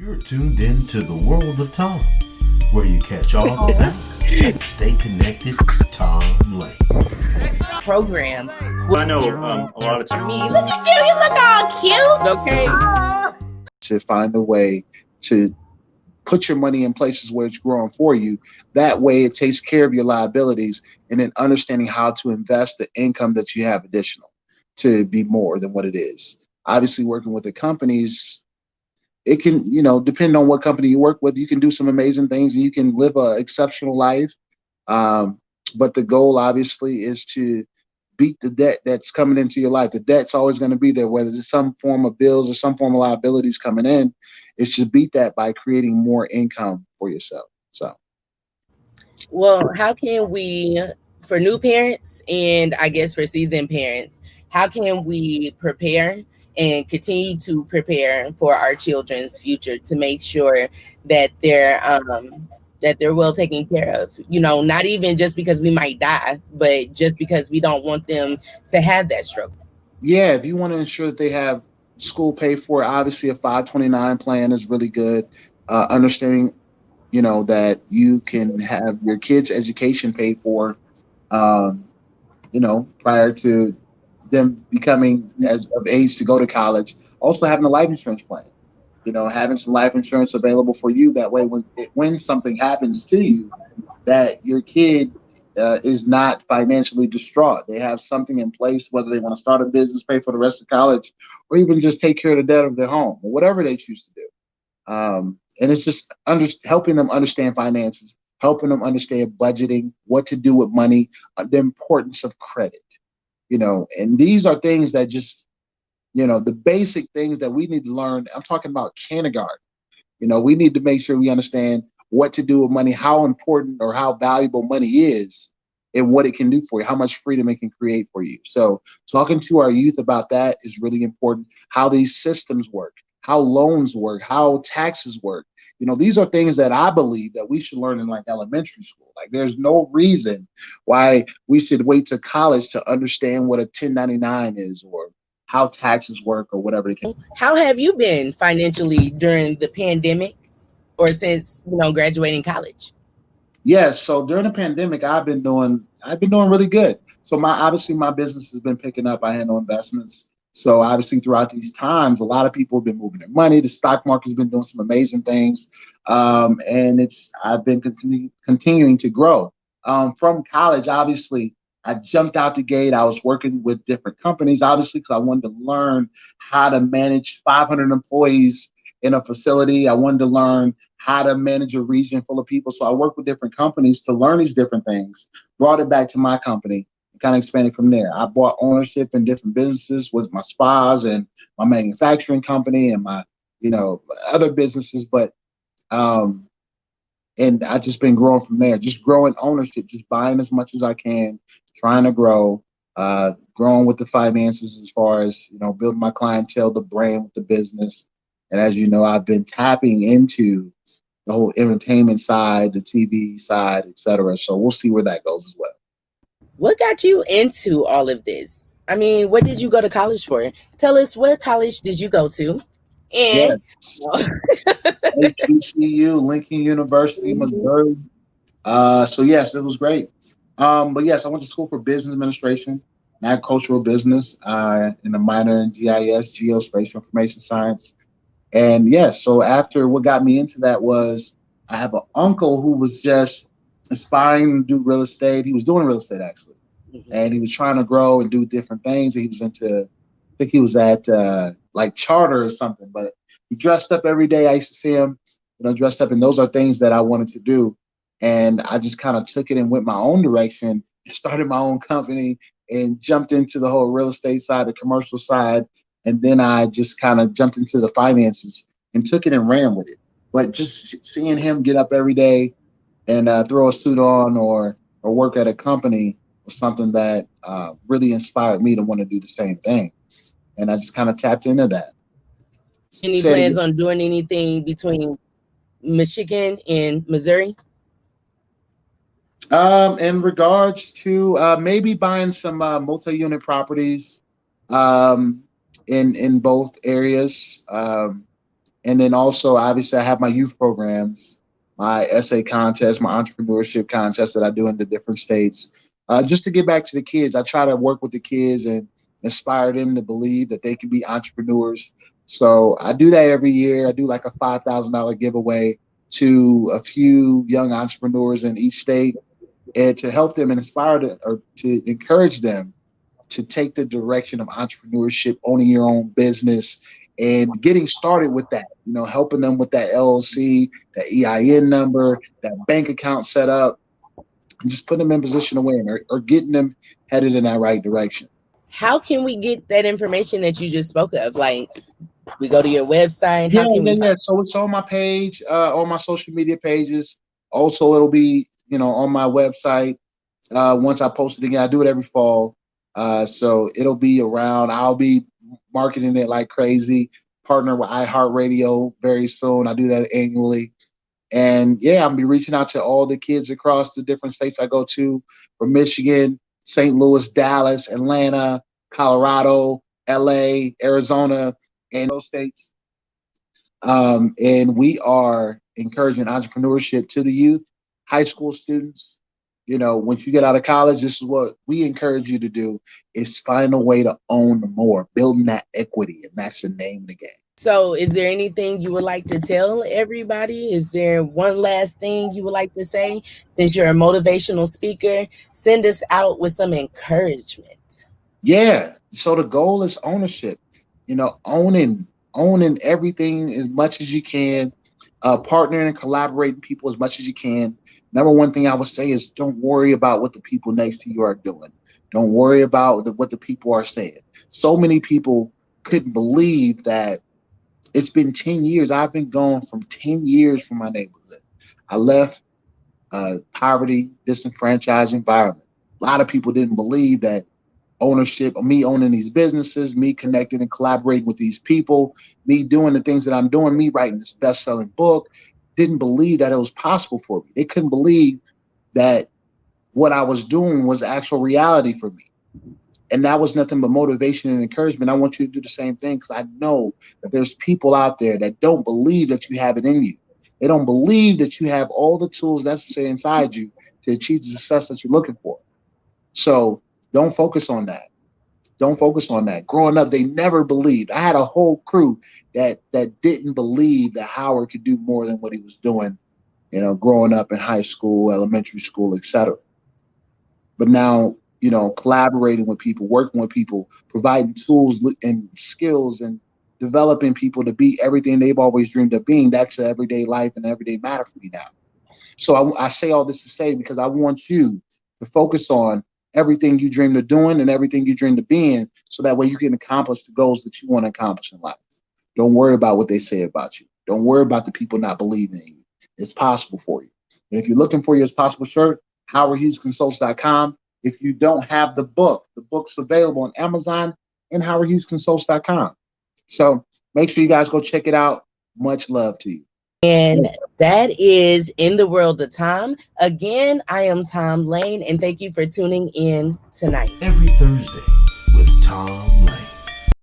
You're tuned in to the world of Tom, where you catch all the facts and stay connected with Tom Lane. Program. I know a lot of times. Me, look at you. You look all cute. Okay. To find a way to put your money in places where it's growing for you. That way it takes care of your liabilities, and then understanding how to invest the income that you have additional to be more than what it is. Obviously, working with the companies, it can, depend on what company you work with, you can do some amazing things and you can live an exceptional life. But the goal obviously is to beat the debt that's coming into your life. The debt's always going to be there, whether it's some form of bills or some form of liabilities coming in. It's just beat that by creating more income for yourself. So, Well, how can we, for new parents and I guess for seasoned parents, how can we prepare and continue to prepare for our children's future to make sure that they're well taken care of? Not even just because we might die, but just because we don't want them to have that struggle. yeah, if you want to ensure that they have school paid for, obviously a 529 plan is really good. Understanding, that you can have your kids' education paid for, um, prior to them becoming as of age to go to college. Also having a life insurance plan, having some life insurance available for you. That way, when something happens to you, that your kid is not financially distraught. They have something in place, whether they want to start a business, pay for the rest of college, or even just take care of the debt of their home, or whatever they choose to do. And it's just helping them understand finances, helping them understand budgeting, what to do with money, the importance of credit, and these are things that just, the basic things that we need to learn. I'm talking about kindergarten. We need to make sure we understand what to do with money, how important or how valuable money is, and what it can do for you, how much freedom it can create for you. So talking to our youth about that is really important. How these systems work, how loans work, how taxes work. These are things that I believe that we should learn in like elementary school. Like there's no reason why we should wait to college to understand what a 1099 is or how taxes work or whatever it can. How have you been financially during the pandemic or since, graduating college? Yes. So during the pandemic, I've been doing really good. So my business has been picking up. I handle investments. So obviously throughout these times, a lot of people have been moving their money. The stock market's been doing some amazing things. And I've been continuing to grow. From college, obviously, I jumped out the gate. I was working with different companies, obviously, because I wanted to learn how to manage 500 employees in a facility. I wanted to learn how to manage a region full of people. So I worked with different companies to learn these different things, brought it back to my company, and kind of expanded from there. I bought ownership in different businesses with my spas and my manufacturing company and my, other businesses. But, and I just been growing from there, just growing ownership, just buying as much as I can, trying to grow, growing with the finances as far as, building my clientele, the brand with the business. And as you know, I've been tapping into the whole entertainment side, the TV side, et cetera. So we'll see where that goes as well. What got you into all of this? I mean, what did you go to college for? Tell us, what college did you go to? And Yes. HBCU, Lincoln University, Missouri. So yes, it was great. But yes, I went to school for business administration, and agricultural business, in a minor in GIS, geospatial information science. And yes, so after what got me into that was I have an uncle who was just aspiring to do real estate. He was doing real estate actually, and he was trying to grow and do different things. He was into, I think he was at like charter or something, but he dressed up every day. I used to see him, dressed up, and those are things that I wanted to do. And I just kind of took it and went my own direction, started my own company, and jumped into the whole real estate side, the commercial side. And then I just kind of jumped into the finances and took it and ran with it. But just seeing him get up every day and throw a suit on or work at a company was something that really inspired me to want to do the same thing. And I just kind of tapped into that. any Said plans it, on doing anything between Michigan and Missouri? in regards to maybe buying some multi-unit properties um, in both areas. And then also, obviously, I have my youth programs, my essay contest, my entrepreneurship contest that I do in the different states. Just to get back to the kids, I try to work with the kids and inspire them to believe that they can be entrepreneurs. So I do that every year. I do like a $5,000 giveaway to a few young entrepreneurs in each state, and to help them and inspire them, or to encourage them to take the direction of entrepreneurship, owning your own business, and getting started with that. Helping them with that LLC, that EIN number, that bank account set up, and just putting them in position to win, or getting them headed in that right direction. How can we get that information that you just spoke of? Like, we go to your website. How can we? Yeah. So it's on my page, on my social media pages. Also, it'll be on my website. Once I post it again, I do it every fall. So it'll be around. I'll be marketing it like crazy. Partner with iHeartRadio very soon. I do that annually. And yeah, I'll be reaching out to all the kids across the different states I go to, from Michigan, St. Louis, Dallas, Atlanta, Colorado, LA, Arizona, and those states. And we are encouraging entrepreneurship to the youth, high school students. Once you get out of college, this is what we encourage you to do: is find a way to own more, building that equity. And that's the name of the game. So is there anything you would like to tell everybody? Is there one last thing you would like to say? Since you're a motivational speaker, send us out with some encouragement. Yeah. So the goal is ownership, owning everything as much as you can, partnering and collaborating people as much as you can. Number one thing I would say is, don't worry about what the people next to you are doing. Don't worry about what the people are saying. So many people couldn't believe that it's been 10 years. I've been gone from 10 years from my neighborhood. I left poverty, disenfranchised environment. A lot of people didn't believe that ownership, me owning these businesses, me connecting and collaborating with these people, me doing the things that I'm doing, me writing this best-selling book, didn't believe that it was possible for me. They couldn't believe that what I was doing was actual reality for me. And that was nothing but motivation and encouragement. I want you to do the same thing, because I know that there's people out there that don't believe that you have it in you. They don't believe that you have all the tools necessary inside you to achieve the success that you're looking for. So don't focus on that. Don't focus on that. Growing up, they never believed. I had a whole crew that didn't believe that Howard could do more than what he was doing, growing up in high school, elementary school, etc. But now, collaborating with people, working with people, providing tools and skills, and developing people to be everything they've always dreamed of being, that's an everyday life and everyday matter for me now. So I say all this to say, because I want you to focus on everything you dreamed of doing and everything you dreamed of being, so that way you can accomplish the goals that you want to accomplish in life. Don't worry about what they say about you. Don't worry about the people not believing in you. It's possible for you. And if you're looking for your It's Possible shirt, HowardHughesConsults.com. If you don't have the book's available on Amazon and HowardHughesConsults.com. So make sure you guys go check it out. Much love to you. And that is In the World of Tom. Again, I am Tom Lane, and thank you for tuning in tonight. Every Thursday with Tom Lane.